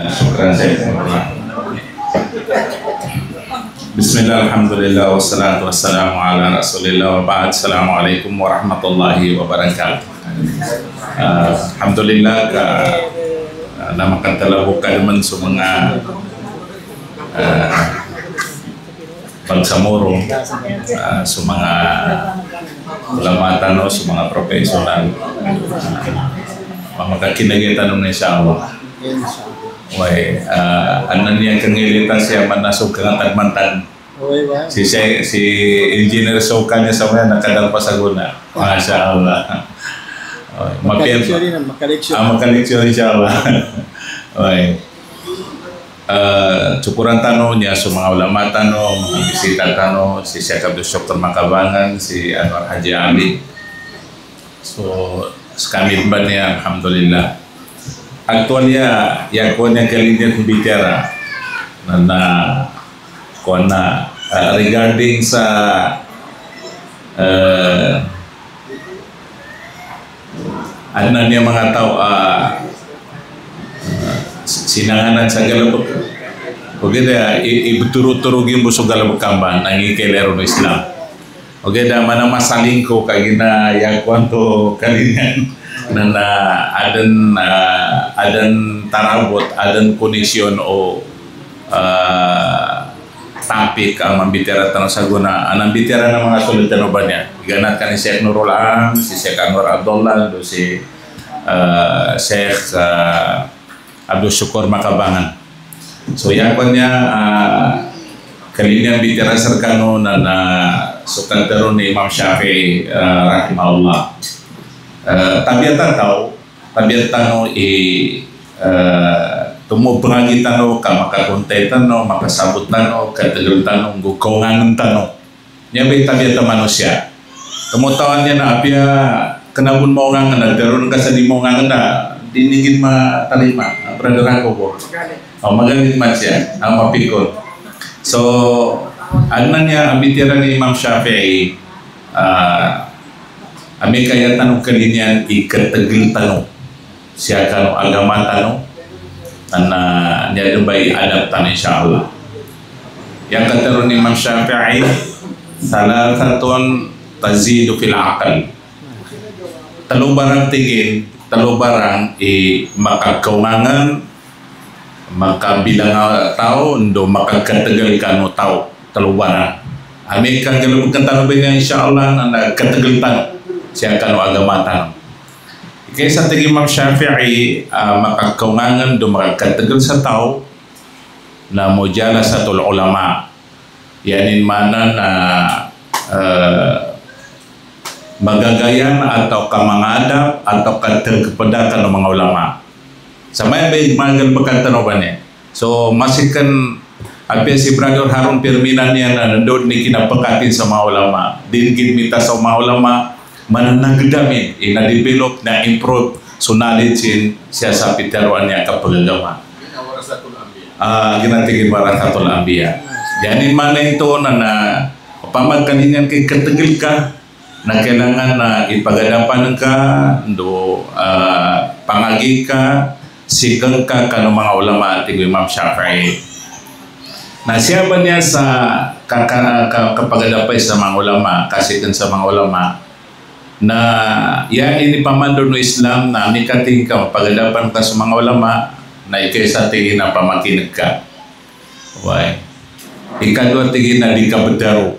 Syukran saya. Bismillah, alhamdulillah, wassalatu wassalamu ala rasulillah wa ba'd. Assalamualaikum warahmatullahi wabarakatuh. Alhamdulillah nama kata bukan men mga pagsamuro sa mga ulama tano, sa mga profesional mga kinagita nun insyaAllah. Way, anan niya kangilita siya manasog kang tagmantan. Si Engineer Soka niya sa mga nakadal pa sa guna. Masya Allah. Makaleksyon insyaAllah. Way. Cukuran tano niya sa mga ulama tano, mga bisita tano, si Syekh Abdul Syukur Makabangan, si Anwar Haji Ali. So, kami ba niya, alhamdulillah. Aktualnya yang kanya kalinya bicara regarding sa ano niya mga tao sinanganan sa galabok okay da ibuturo-turugin mo sa galabok kamban ang ikelero ng Islam okay da mana masaling ko kagina yang kwanto kalinyan na adan tarabot, adan konisyon o topik ang mambitera tanong sa guna. Ang bitera ng mga sultan ba niya? Ganat ka ni Sheikh Nurul Am, si Sheikh Anwar Abdullah, si Sheikh Abdul Syukur Makabangan. So yan ko niya kalinya bitera serkano na sukan teron ni Imam Syafi'i rahimahullah. Tabiatan tano tumubrangi tano kamakakuntay tano makasabot tano katagal tano gukongan tano niya ba tabiatan manusia tumutawan niya na apya kenabun mo nga nagdaroon ka sa di mo nga na dinigin matalima brother ako po magaling man siya ang mapikon so ano niya ang bitira ni Imam Syafi'i Ami kaya tanong kalinyan ikatagil tanong siya kano agama tanong na niya dubay adaptan insyaAllah yang kataron ni Imam Syafi'i salatun tazidu fil aqal talubarang tingin talubarang makakaungangan makabilang tao ndo makakatagal kano tao talubarang ami kang galubkan tanong ba insyaAllah na katagal tanong siya kano agama tanong. Kaysa tingin Imam Syafi'i makakaungangan dumakatagal sa tao na mujala sa tul ulama. Yanin mana na magagayan atau kamangadap atau kepada ng mga ulama. Sa may magal bakantano ba niya? So masikan apya si Brother Harun Pirminan niya na nandun ni kinapakatin sa mga ulama. Dinigid mita sa mga ulama mananagdamin, ina-develop na improve so knowledge siya sa pitaruan niya kapagagama. Ginatigin warasatul anbiya. Yanin mana ito na pamagkalingan kay katagil ka na kailangan na ipagadapan ka do pangagi ka sigang ka kanong mga ulama at Imam Syafi'i. Na siya ba niya sa kapagadapay sa mga ulama kasi sa mga ulama na yan ini pamandor no Islam na nikating ka pagadapan ka sa mga ulama na ikaysa tingin na pamakinig ka. Why? Ikadwa tingin na di ka bedaro.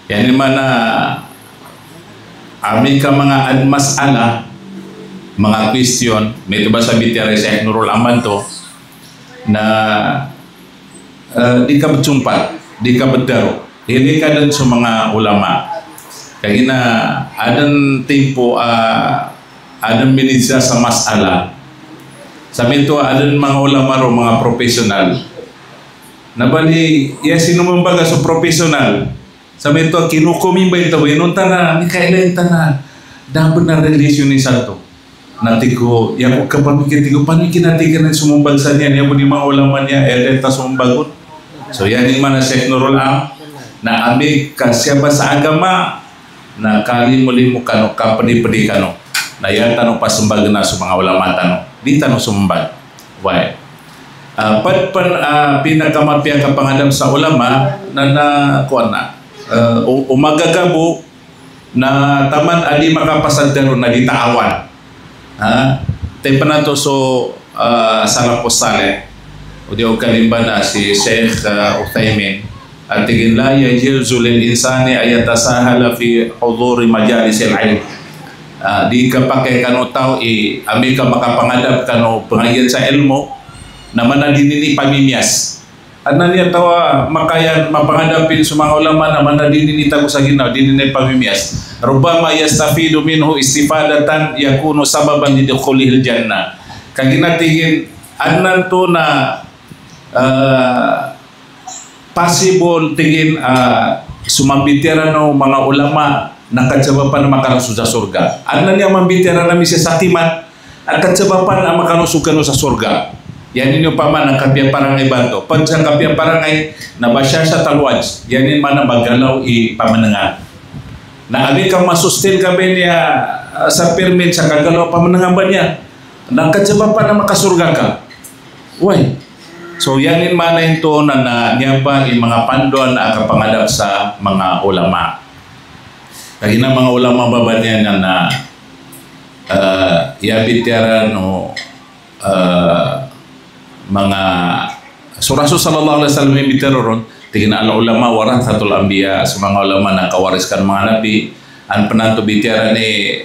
Yan naman na amin ka mga masala, mga question, may diba sabi tiya Sheikh Nurul Aman to na di ka bersumpat, di ka bedaro. Ini ka din sa mga ulama. Kaya na adan tempo adan minisa sa masala. Sabi ito adan mga ulama ro mga profesional. Nabali ya sino mambaga sa profesional. Sabi ito kinukumin ba ito inun na ni kailan na dapat na relasyon ni santo. Nanti ko ya ko kapamikit ko panikin natin ka sumumbag sa niya niya mo ni mga ulama niya ta sumumbagot. So yan yung mana Sheikh Nurul Am na ambil kasya ba sa agama na kali muli mo kano kapani-padi kano na yan tanong pasumbagan na sa mga ulama tanong di tanong sumbat. Why? Pinakamapya ka pangadam sa ulama na kuan na umagagabo na taman adi makapasadero na ditaawan. Tayo pa na to so salapos saleh o di o kalimba na si Sheikh Uthaymin at tigin la yajuzu lil insani ayatasahala fi huduri majalis al-ilm. Di ka pakai kano tao ami ka makapangadap kano pengajian sa ilmu na manadinini pamimias. Ano niya tawa makayan mapangadapin sa mga ulama na manadinini tago sa ginaw dinini pamimias. Rubama yastafidu minhu istifadatan yakunu sababan lidukhulihil jannah. Kaginatingin anan to na possible tingin sumambitira no mga ulama nakajawapan na makalusog sa surga. Anan niya mambitira na misi sa timan at kajawapan na makalusog sa surga. Yan ninyo pa man ang kapiang parangay banto. Pag sa kapiang parangay na basya sa talwaj, yan din man ang magalaw ipamanangan. Na abi kang masustain kami niya sa permit sa kagalaw pamanangan ba niya? Nagkatsaba pa na makasurga ka. Why? So yan din man na ito na niya pa yung mga pandoan na kapangadap sa mga ulama. Kaya na mga ulama baba niya na yabityaran o mga Rasul sallallahu alaihi wasallam yung biteroron tingin ala ulama warathatul anbiya sa mga ulama na kawariskan mga nabi ang penanto bitera ni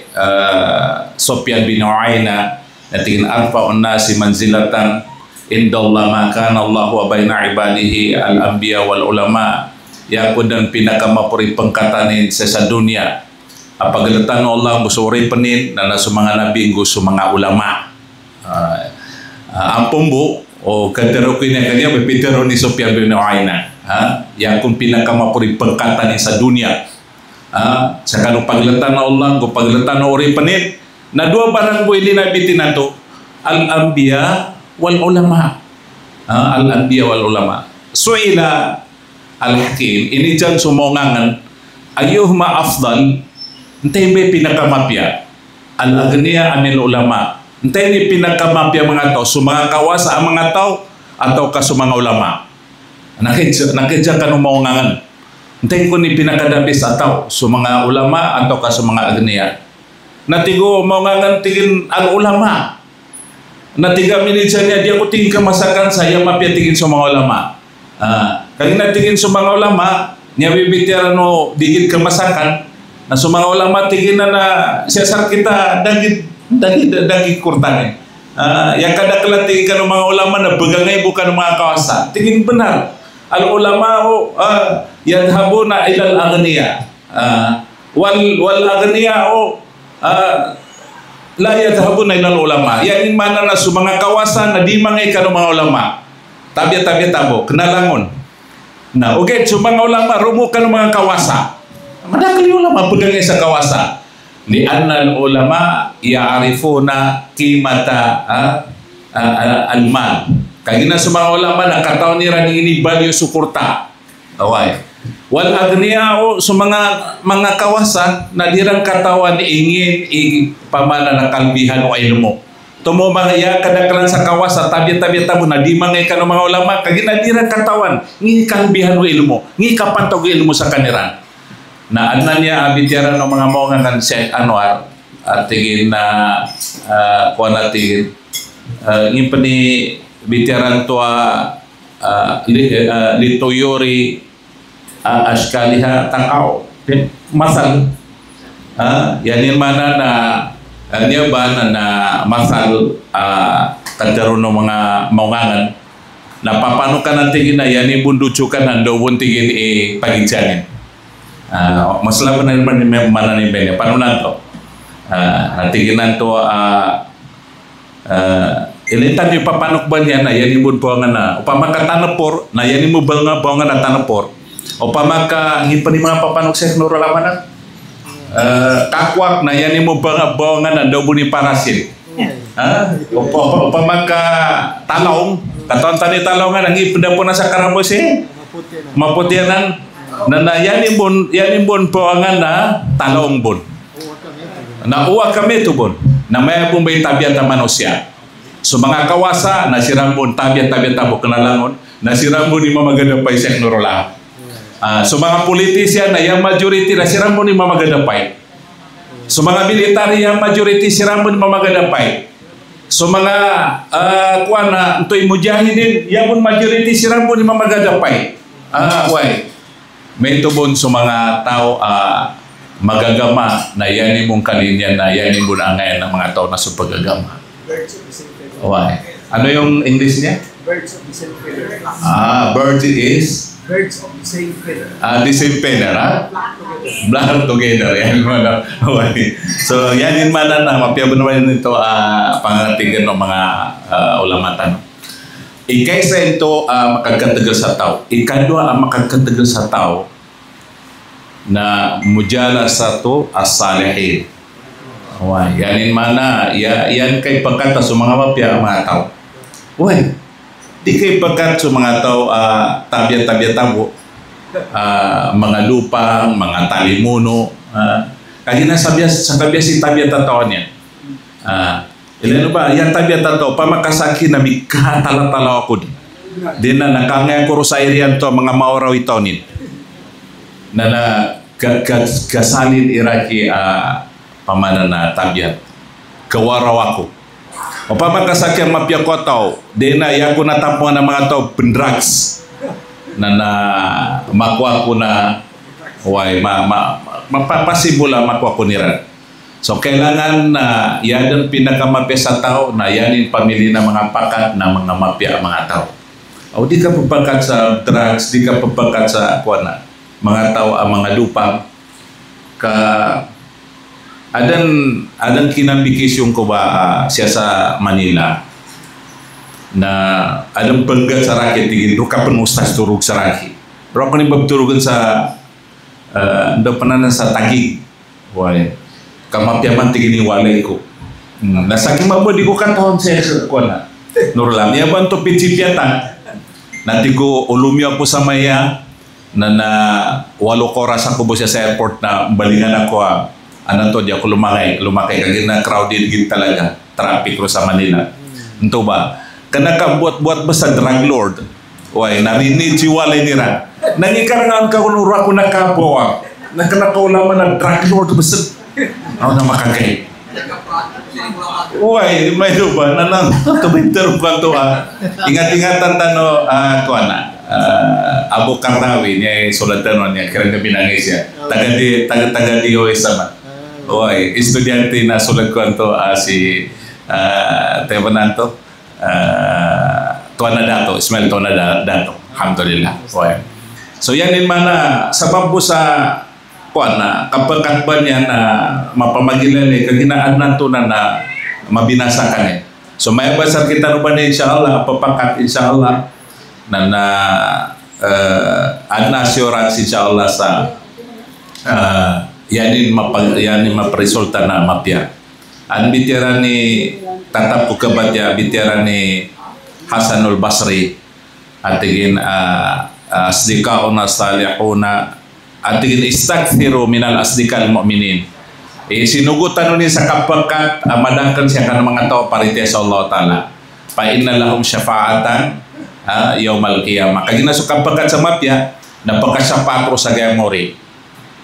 Sufyan bin Uayna na tingin arfa'un nasi manzilatan indallah ma kana Allah wa baina ibadihi al anbiya wal ulama yakun dan pinakamapuri pengkatanin sa dunia apagalitan Allah musuri penin na sa mga nabi gusto mga ulama ang pumbu o katero ko niya kanya bipitero ni Sufyan bin Uayna yang kung pinakamapuri pengkatanin sa dunia sa kanong paglatan na Allah kung paglatan na uri panin na dua barang buhay din nabitin na to al-anbiya wal ulama al-anbiya wal ulama su'ila al-hakim ini dyan sumongangan ayuhma afdal entay ba pinakamapya al-agniya anil ulama entay ni pinakamapya mga tao so mga kawasa ang mga tao atau ka sa mga ulama nakidya ka nung maungangan entay ko ni pinakadabis ataw so mga ulama atau ka sa mga agniya natigo maungangan tingin ang ulama natiga minitsa niya di ako tingin kamasakan saya mapya tingin sa mga ulama kaya natingin sa mga ulama niya bibityaran no digit kamasakan na sa mga ulama tingin na siyasar kita dagit kurtanin yang kadang-kadang tingin ka ng mga ulama na bagangay bukan ng mga kawasa tingin benar al-ulama yadhabuna ilal aghniya wal aghniya la yadhabuna ilal ulama yang mana na sa mga kawasan na di mangay ka ng mga ulama tabi-tabi tabo kenalangon na okay sa mga ulama rumo ka ng mga kawasa madakali ulama bagangay sa kawasa li annal ulama ya'rifuna qimata al-mal kaya na sa mga ulama na kataon nila ini value sukurta away wal agniya o sa mga kawasan na dirang katawan ingin pamana na kalbihan o ilmu tumo mga ya kadakalan sa kawasan tabi-tabi tabo na di mangay ka ng mga ulama kaya na dirang katawan ngi kalbihan o ilmu ngi kapantog ilmu sa kaniran na anan niya abityaran ng mga maungan Sheikh Anwar at tingin na kuha natin ngi pa ni bitiaran tua lituyuri ashkaliha tangkaw masal yanin mana na niya ba na masal kadaron ng mga maungangan na papanukan ang tingin na yanin bunduchukan ang daw tingin pagigsanin masalah na naman mana ni Bene panunan to tingin to ilitan yung papanok ba niya na yan yung buwangan na upama ka tanapor na yan yung buwangan na tanapor upama ka hindi pa ni mga papanok sa Nurul Amanan kakwak na yan yung buwangan na daw ni parasin upama ka talong katawan tani talongan ang ipinda po na sa karabos maputianan na yan yung buwangan na talong bun na uwa kami ito bun na may bumbay tabian na manusia So mga kawasa, nasirambon, tabiat-tabiat tabo kanalangon, nasirambon ni mamagadapay siya nurula. So mga politisyan na yung majority, nasirambon ni mamagadapay. So mga military, yung majority, sirambon ni mamagadapay. So mga kuan na untoy mujahidin, yung majority, sirambon ni mamagadapay. May tubon sa mga tao magagama na yan mong kalinyan na yan mong angay ng mga tao na sa paggagama. Birds of the same feather. Ano yung English niya? Birds of the same feather. Birds is? Birds of the same feather. The same feather, ha? Flock together. Yan man. So, yan yung mana na mapiyabo naman ito pangatigan ng mga ulamatan. Ikaysa ito makagkatagal sa tao. Ikadwa ang makagkatagal sa tao na mujala sa to as-salihin. Yanin mana, yan kay pagkata sa mga mapya mga tao. Di kay pagkat sa mga tao tabiat-tabiat tabo, mga lupang, mga talimuno. Kaya nasabi sa kabya si tabiat tao niya. Ilan ba? Yan tabiat tao, pamakasaki na may katala-tala ako din. Di na nakangay ko sa iriyan to, mga mauraw ito nin. Na kasalin iraki pamana na tabiat kawaraw ako o pamakasakyan mapya ko tao di na yako natampuan ng mga tao drugs na makuha ko na mapapasibula makuha ko nila. So kailangan na yan ang pinakamapya sa tao na yanin pamili ng mga pakat na mga mapya mga tao. O di ka papakat sa drugs, di ka papakat sa mga tao ang mga lupang adan kinambikisyon ko ba siya sa Manila na alam panggat sa raket tigil ruka penustas turug sa raket pero ako ni babturugan sa pananan sa Tagig kamapyaman tigil ni walay ko nasaking mabodi ko katahon siya ko na nurlam niya ba ito pinsipyatan nanti ko ulumyo ako sa maya na 8 oras ako siya sa airport na balingan ako di ako lumakay kagin na crowded gid talaga traffic ro sa Manila ento ba kana buat ba sa drug lord narinid si walay nira nangikarangan ka kuno ako nakabuwa nakanakaulaman ng drug lord basta na makagay may ba nanang tumiter pa to ingat-ingatan tano Abu Karnawi niya sulatan niya kaya na binangis siya taga DOS sama estudyante na sulat ko ito si Tebananto Tuanadato Ismail Tuanadato alhamdulillah. So yan din mana sabab po sa kapag katban yan na mapamagilan kaginaan nato na mabinasakan so may basar kita no ba inshallah papakat inshallah na adna assurance inshallah sa yanin mapresulta na mapya. Ang bitira ni tatap ko kabatya bitira ni Hasanul Basri atigin asdika una salihuna atigin istaghfiru minal asdikal mu'minin. Sinugutan ni sa kapagkat madangkan siya kan mga tao parite sa Allah Ta'ala pa inna lahum syafa'atan yawmal qiyamah. Kagina sa kapagkat sa mapya napagkasyapatro sa gayamori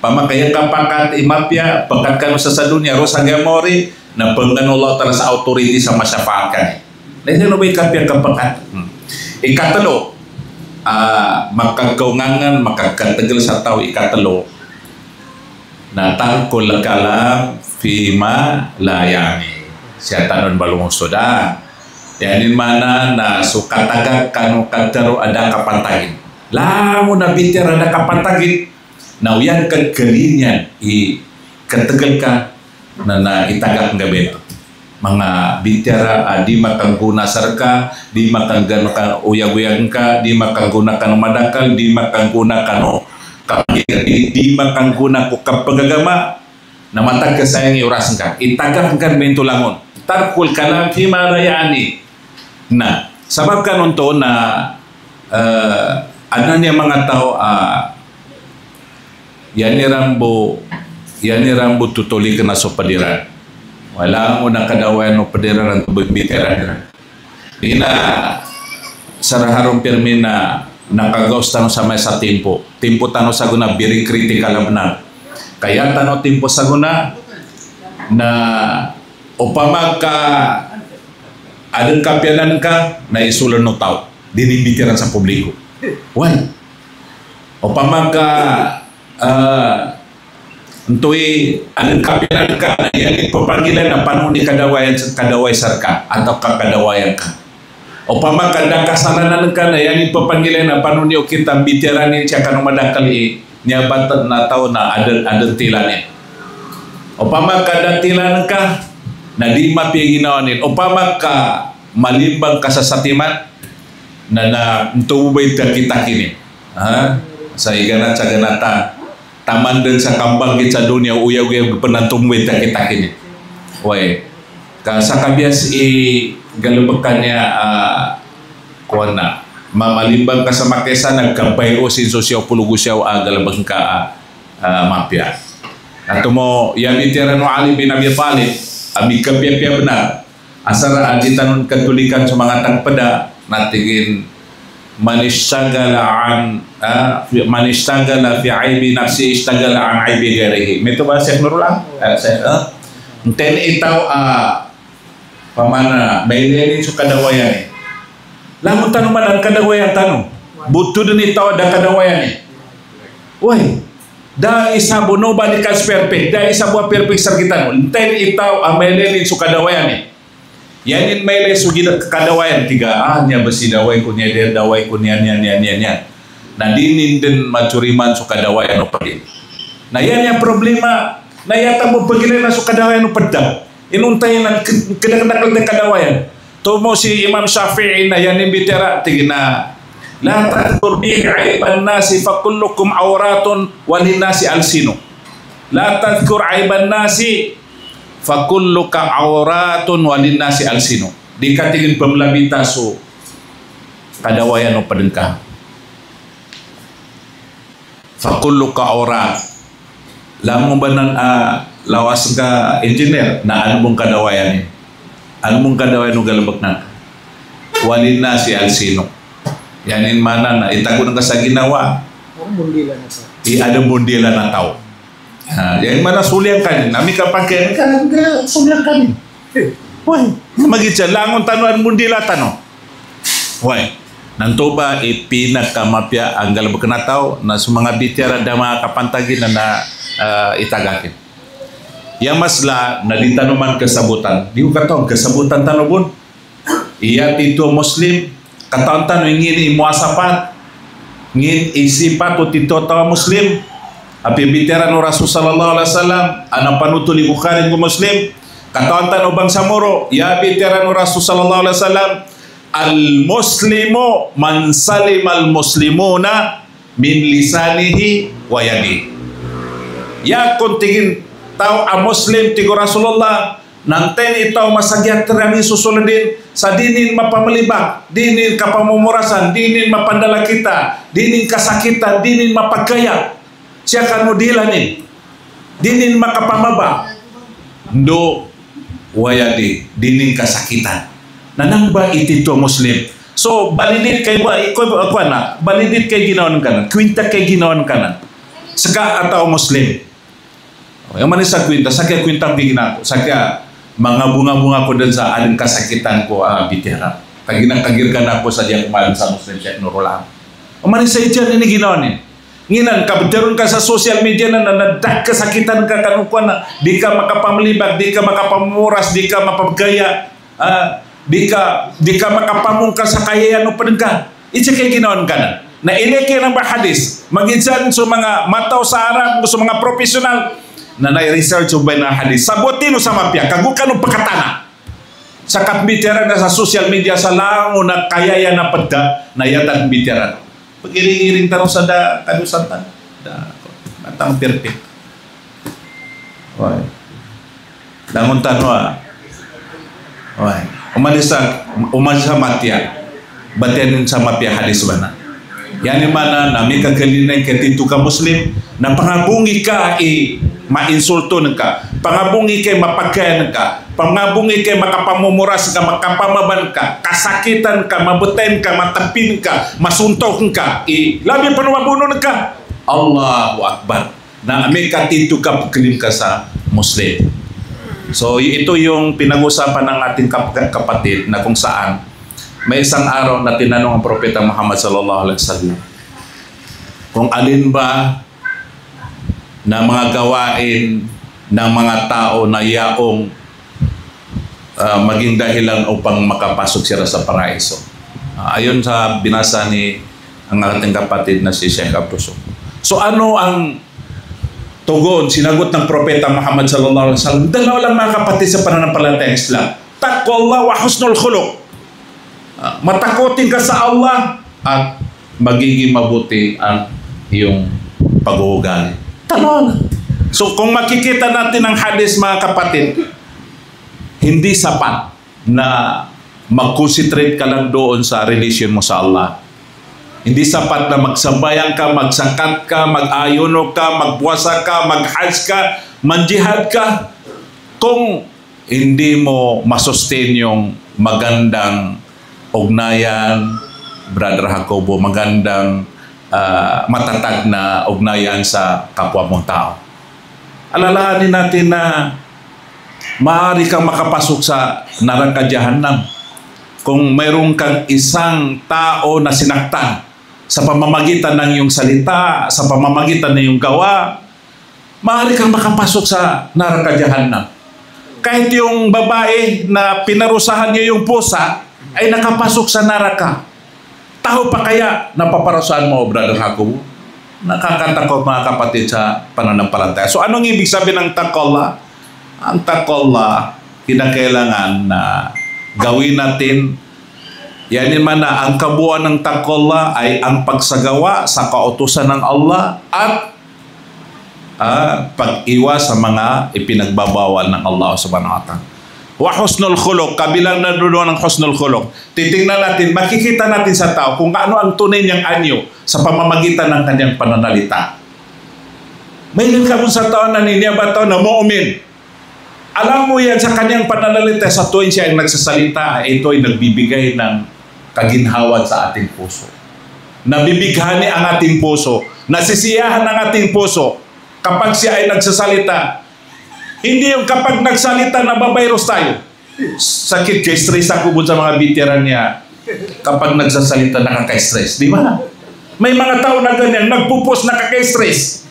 pamakaya kapakat imapya pagkat kanu sa dunia ro sa gayamori na panggan Allah Ta'ala sa authority sa masyafaatkan dahil no ba ikapya kapakat ikatalo makagawngangan makagkatagal sa tao ikatalo na tangkol kalam fima layani siya tanon balong soda yanin mana na sukatagag kanu kadaro ada kapantagin lamo na bitir ada kapantagin na uyan kagalinyan katagal ka na itagak ng gabi mga bitira di makangguna sarka di makanggan ka uyag-uyag ka di makangguna ka madakal di makangguna ka di makangguna ko kapagagama na matag ka sayang iurasan ka itagak kan bento langon tarkul kalam fima layani na sabab kanon to na ano niya mga tao yani rambo tutuli ka na so padiran wala mo nakadawayan o padiran ang tubig bitira Ina saraharong pirmi na nakagaws tano sa may sa tempo tano sa guna very critical na benar. Kaya tano tempo sa guna na upama ka adang kapianan ka na isulan no tao dinibitiran sa publiko. Why? Upama ka Untuy adang kapianan ka na yan ipapanggilan na panahon ni kadaway sarka atau kakadawayan ka. Upama kadang kasalanan ka na yan ipapanggilan na panahon niyo kita bitiranin siya kanong madakali niya batat na tao na adang tilanin. Upama kadang tilanan ka na di mapiginawanin. Upama ka malimbang ka sa satiman na tumubay kita kini. Sa igana sa ganata taman din sa kambang kita dunia uyaw-uyaw penantumwit kita kini. Way, sa kabias galubakan niya kuwan na mamalimbang ka sa makesa nagkampay o sin sosyo pulugusyaw galabang ka mafia. Ato mo yang itiran no Ali bin Abi Thalib abi kapya benar asara aditanon katulikan sa mga tagpada natigin manistagala fi aibi nafsi istagala an aibi ghairihi. Ito ba Syekh Nurul lang? Ten itaw pamana baileni sa kadawayan eh. Lamun tanong man ang kadawayan tanong. Buto din itaw ada kadawayan eh. Uy, da isa bono balikas perfect, da isa buah perfect sa kita. Ten itaw baileni sa kadawayan eh. Yanin maile sugi kadawayan tiga nya besi dawai kunya dia dawai kunya nya na dinin din maturiman su kadawayan no padin na yan yang problema na yata mo pagilan na su kadawayan no padda inuntay nan kedak-kedak de kadawayan to mo si Imam Syafi'i na yanin bitera tigina la tadkur bi aiban nasi fa kullukum auratun walin nasi alsinu la tadkur aiban nasi fakulluka auratun walinnasi alsinu dikatingin pemlabita su kadawayan no padengka fakulluka aurat lamun banan lawas ka engineer na anumong kadawayan no galabakna walinnasi alsinu yanin mana na itago ng kasaginawa ada bundila na tao. Yang mana suliang kanin, nami kapakai kan suliang kanin. Why? Magitsa langon tanuan mundila tano. Why? Nanto ba ipinagkamapya ang galabkenataw na sumanga bitira dama kapantagin na itagakin. Yang masla na ditanuman kesabutan. Di katong kesabutan tanobon. Iya tito muslim katong tano ingin muasapat ngin isipat o tito tawa muslim. Api bitera no Rasul sallallahu alaihi wasallam ana panutuli Bukhari ko Muslim katontan ubang samuro ya bitera no Rasul sallallahu alaihi wasallam al muslimu man salima al muslimuna min lisanihi wa yadihi ya kontingin tau a muslim tigo Rasulullah nanten itaw masagyat rami susulandin sa dinin mapamalibak dinin kapamumurasan dinin mapandala kita dinin kasakitan dinin mapagkaya siya kan mo dilanin dinin makapamaba ndo wayadi dinin kasakitan nanamba itito muslim so balidit kay balidit kay ginawan kanan kwinta kay ginawan kanan saka ataw muslim yang mana sa kwinta saka kwinta ginato saka mga bunga-bunga ko din sa aling kasakitan ko bitira kaginang-kagirkan ako sa diyang kumalan sa muslim Syekh Nurul ang mana sa ityan ini ginawan eh nginan kabederun ka sa social media na nadag kesakitan ka kanukuan na di ka makapamalibag, di ka makapamuras, di ka mapagaya, di ka makapamungkas sa kayayan o padengka. Itsa kay ginawan ka na ileke ng hadis magidsan sa mga mataw sa Arab sa mga profesional na na-research ba na hadis sabutin sa mapya kagukan ng pakatana sa katbiteran na sa social media sa lango na kayayan na padda na yatag biteran pag-iring-iring tanong sa kadusantan matang perfect langon tanong umalis sa matya batian sa mapya hadis ba na yan mana nami kagalinay katitu ka muslim na pangabungi ka ma-insulto ka pangabungi kay mapagkayan ka pangabungi kay makapamumuras ka, makapamaban ka, kasakitan ka, mabutayin ka, matapin ka, masuntok ka, labi pa nawabunon ka. Allahu Akbar. Na may katito ka, pagkilim ka sa Muslim. So ito yung pinag-usapan ng ating kapatid na kung saan may isang araw na tinanong ang Propeta Muhammad sallallahu alaihi wasallam kung alin ba na mga gawain ng mga tao na yaong maging dahilan upang makapasok sila sa paraiso. Ayon sa binasa ni ang ating kapatid na si Sheikh Abduso. So ano ang tugon, sinagot ng Propeta Muhammad sallallahu alaihi wasallam? Dalawa lang mga kapatid sa pananampalatayang Islam. Taqwallah wa husnul khuluq. Matakotin ka sa Allah at magiging mabuti ang iyong pag-uugali. Tama. So kung makikita natin ang hadis mga kapatid, hindi sapat na mag-concentrate ka lang doon sa relasyon mo sa Allah. Hindi sapat na magsambayan ka, magsakat ka, mag-ayuno ka, magpuasa ka, mag-hajj ka, manjihad ka. Kung hindi mo masustain yung magandang ugnayan, Brother Jacobo, magandang matatag na ugnayan sa kapwa mong tao. Alalahanin natin na maaari kang makapasok sa neraka Jahannam kung mayroon kang isang tao na sinaktan sa pamamagitan ng iyong salita, sa pamamagitan ng iyong gawa. Maaari kang makapasok sa neraka Jahannam. Kahit yung babae na pinarusahan niya yung pusa ay nakapasok sa neraka. Tao pa kaya napaparusahan mo, Brother Jacobo? Nakakatakot mga kapatid sa pananampalataya. So anong ibig sabihin ng taqwallah? Ang taqwallah, kinakailangan na gawin natin. Yan man na ang kabuuan ng taqwallah ay ang pagsagawa sa kautusan ng Allah at pag-iwas sa mga ipinagbabawal ng Allah subhanahu wa ta'ala. Wa husnul khuluq, kabilang na doon ng husnul khuluq. Titingnan natin, makikita natin sa tao kung ano ang tunay niyang anyo sa pamamagitan ng kanyang pananalita. May nagkabon sa tao na niniyaba tao na mu'min. Alam mo yan sa kanyang pananalita, sa tuwing siya ay nagsasalita, ito ay nagbibigay ng kaginhawa sa ating puso. Nabibighani ang ating puso. Nasisiyahan ang ating puso kapag siya ay nagsasalita. Hindi yung kapag nagsalita na babayros tayo. Sakit, kay stress ako sa mga veteran niya. Kapag nagsasalita nakaka-stress. Di ba? May mga tao na ganyan, nagpupos nakaka-stress.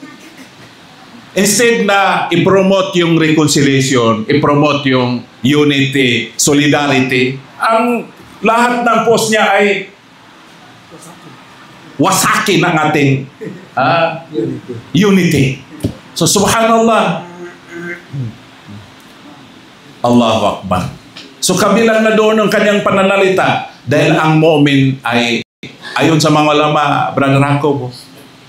Instead na i-promote yung reconciliation, i-promote yung unity, solidarity, ang lahat ng post niya ay wasakin ang ating unity. So subhanallah, Allahu Akbar. So kabilang na doon ang kanyang pananalita dahil ang mu'min ay ayon sa mga ulama, Brother Jacobo,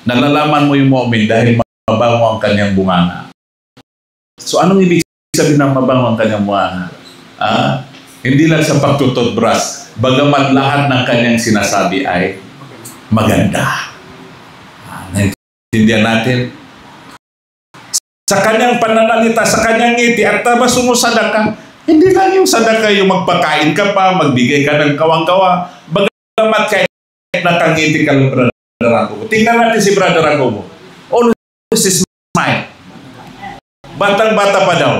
nalalaman mo yung mu'min dahil mabango ang kanyang bunganga. So anong ibig sabihin ng mabango ang kanyang bunganga? Hindi lang sa pagtututbrush, bagamat lahat ng kanyang sinasabi ay maganda. Naintindihan natin? Sa kanyang pananalita, sa kanyang ngiti, at taba sumusadaka, hindi lang yung sadaka yung magpakain ka pa, magbigay ka ng kawang-kawa, bagamat kahit nakangiti ka ng Brother Jacobo. Tingnan natin si Brother Jacobo. Always smile. Batang-bata pa daw.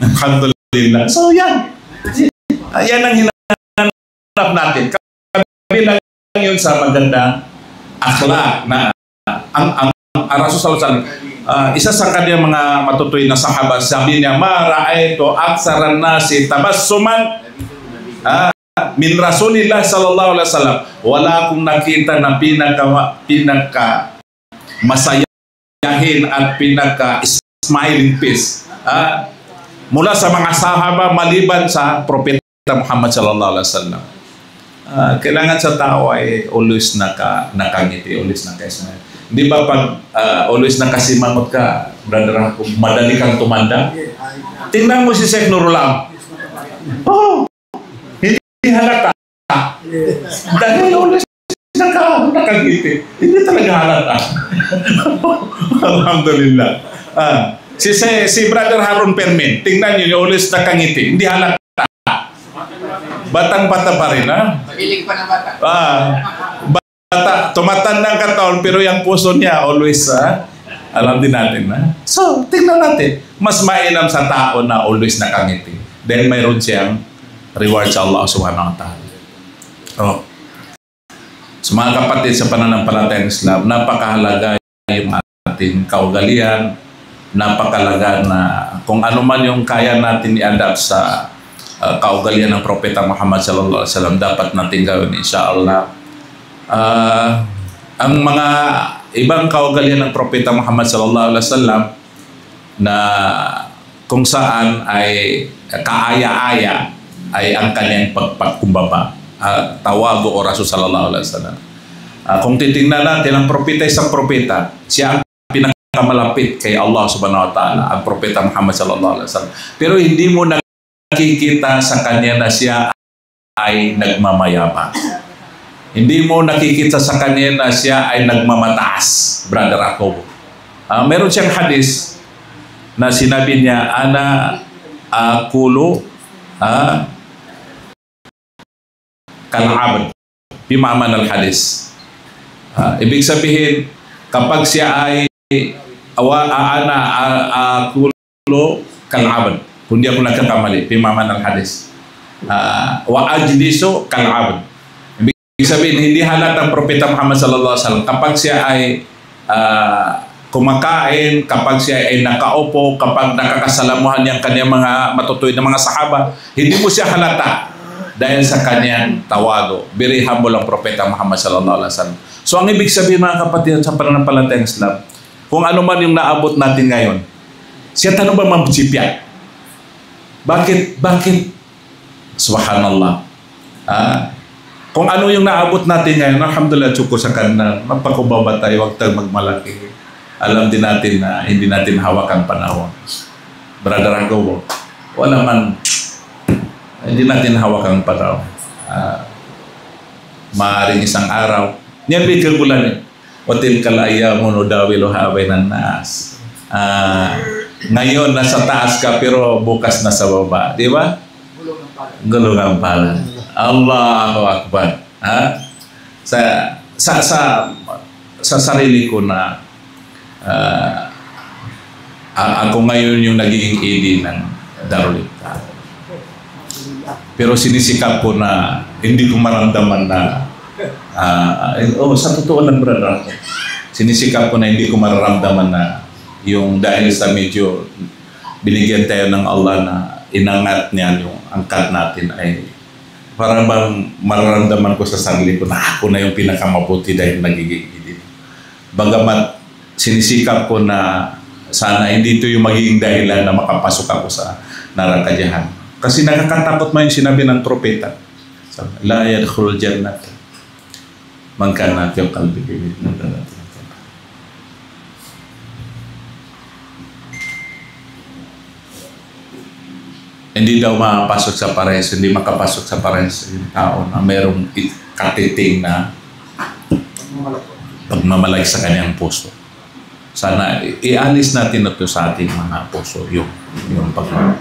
Alhamdulillah. So yan. Yan ang hinanap natin. Kabilang yun sa magandang akhlaq na ang Rasul sallallahu alaihi wasallam, isa sa kanyang mga matutuwid na sahaba, sabi niya, mara'ayto aksaran nasi tabassuman min Rasulillah sallallahu alaihi wasallam. Wala akong nakita na pinaka masayahin at pinaka smiling face mula sa mga sahaba maliban sa Propeta Muhammad sallallahu alaihi wasallam. Kailangan sa tao ay always nakangiti, always naka-smile. Di ba pag always nakasimangot ka, Brother Jacobo, madali kang tumanda? Tingnan mo si Sheikh Nurulam. Oh, hindi halata. Dahil always nakangiti. Hindi talaga halata. Alhamdulillah. Si Brother Haron Permin, tingnan niyo, always nakangiti. Hindi halata. Batang-bata pa rin, ha? Mahilig pa ng bata. Bata, tumatanda ka taon, pero yung puso niya, always, alam din natin, ha? So, tingnan natin. Mas mainam sa tao na always nakangiti. Dahil mayroon siyang reward sa Allah subhanahu wa ta'ala. Oh. So, mga kapatid sa pananampalatayang Islam, napakahalaga yung ating kaugalian, napakalaga na kung ano man yung kaya natin i-adapt sa kaugalian ng Propeta Muhammad sallallahu alaihi wasallam, dapat natin gawin insyaallah. Ang mga ibang kaugalian ng Propeta Muhammad sallallahu alaihi wasallam na kung saan ay kaaya-aya ay ang kanyang pagpakumbaba, tawago o rasul sallallahu alaihi wasallam. Kung titingnan natin, ang propeta isang propeta, siya ang pinakamalapit kay Allah subhanahu wa ta'ala, ang Propeta Muhammad sallallahu alaihi wasallam. Pero hindi mo nakikita sa kanya na siya ay nagmamayabang. Hindi mo nakikita sa kanya na siya ay nagmamataas, Brother Jacobo. Meron siyang hadis na sinabi niya, ana akulo kal'abd, bimaman al-hadis. Ibig sabihin, kapag siya ay ana akulo kal'abd, kung di ako nagkakamali, bimaman al-hadis. Wa ajlisu kal'abd. Ibig sabihin, hindi halatang Propeta Muhammad sallallahu alaihi wasallam kapag siya ay kumakain, kapag siya ay nakaupo, kapag nakakasalamuhan niyang kanyang mga matutuwid na mga sahaba, hindi mo siya halata dahil sa kanyang tawago. Very humble ang Propeta Muhammad sallallahu alaihi wasallam. So ang ibig sabihin, mga kapatid, sa pananampalatayang Islam, kung ano man yung naabot natin ngayon, siya tanong ba mamsipya? Bakit? Subhanallah. Kung ano yung naabot natin ngayon, alhamdulillah, tsuko sa kanila, magpakubaba tayo, huwag tayo magmalaki. Alam din natin na hindi natin hawak ang panahon. Brother Jacobo, wala man, hindi natin hawak ang panahon. Maaring isang araw, yan bigil bulan eh. Otil kalaya mo no dawilo haway ng naas. Ngayon, nasa taas ka, pero bukas nasa baba. Di ba? Gulong ang pala. Allahu Akbar. Sa sarili ko na ako ngayon yung nagiging ED ng Darul Ifta. Pero sinisikap ko na hindi ko maramdaman na sa totoo lang, brother, sinisikap ko na hindi ko mararamdaman na yung dahil sa medyo binigyan tayo ng Allah na inangat niya yung angkat natin ay parang bang mararamdaman ko sa sarili ko na ako na yung pinakamabuti dahil nagiging ED. Bagamat sinisikap ko na sana hindi ito yung magiging dahilan na makapasok ako sa narakadyahan. Kasi nakakatakot man yung sinabi ng propeta. La yadkhulul jannata man kana fi qalbihi mithlun. Hindi daw makapasok sa pares, hindi makapasok sa pares yung tao na mayroong katiting na pagmamalaki sa kanyang puso. Sana ialis natin ito sa ating mga puso, yung pagmamahal.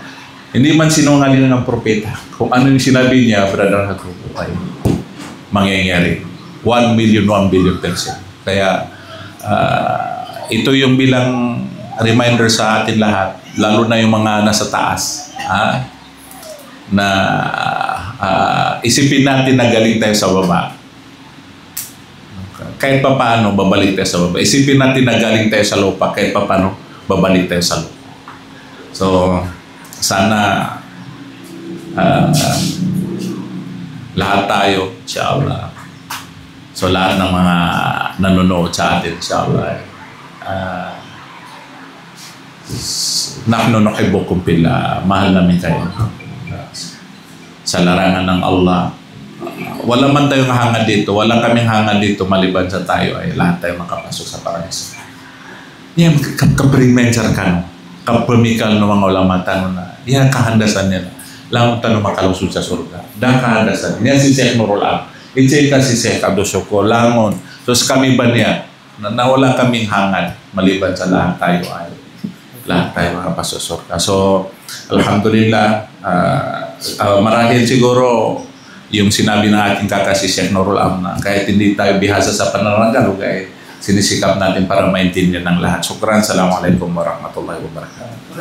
Hindi man sinungaling ng propeta. Kung ano yung sinabi niya, Brother Jacobo, ay mangyayari. 1 billion, 1 billion %. Kaya ito yung bilang reminder sa atin lahat, lalo na yung mga nasa taas, na isipin natin na galing tayo sa baba. Kahit pa paano, babalik tayo sa baba. Isipin natin na galing tayo sa lupa, kahit pa paano, babalik tayo sa lupa. So, sana lahat tayo, insyaAllah. So, lahat ng mga nanonood sa atin, insyaAllah, nahnu nuhibbukum fillah, mahal namin kayo sa larangan ng Allah. Wala man tayong hangad dito, wala kaming hangad dito maliban sa tayo ay lahat tayo makapasok sa paraiso. Yan, kaprimensar ka no, kapamikal no mga ulama tanong na, yan kahandasan niya na, lamang tanong makalusod sa surga. Dahil kahandasan, yan si Sheikh Nurul Am, itsita si Sheikh Abdul Syukur, langon. So kami ba niya, na wala kaming hangad maliban sa lahat tayo ay lahat tayo mga pasusurka. So, alhamdulillah, marahil siguro yung sinabi ng ating kakasi Sheikh Nurul Amna, kahit hindi tayo bihasa sa pananagalog, sinisikap natin para maintindihan ng lahat. Shukran, assalamualaikum warahmatullahi wabarakatuh.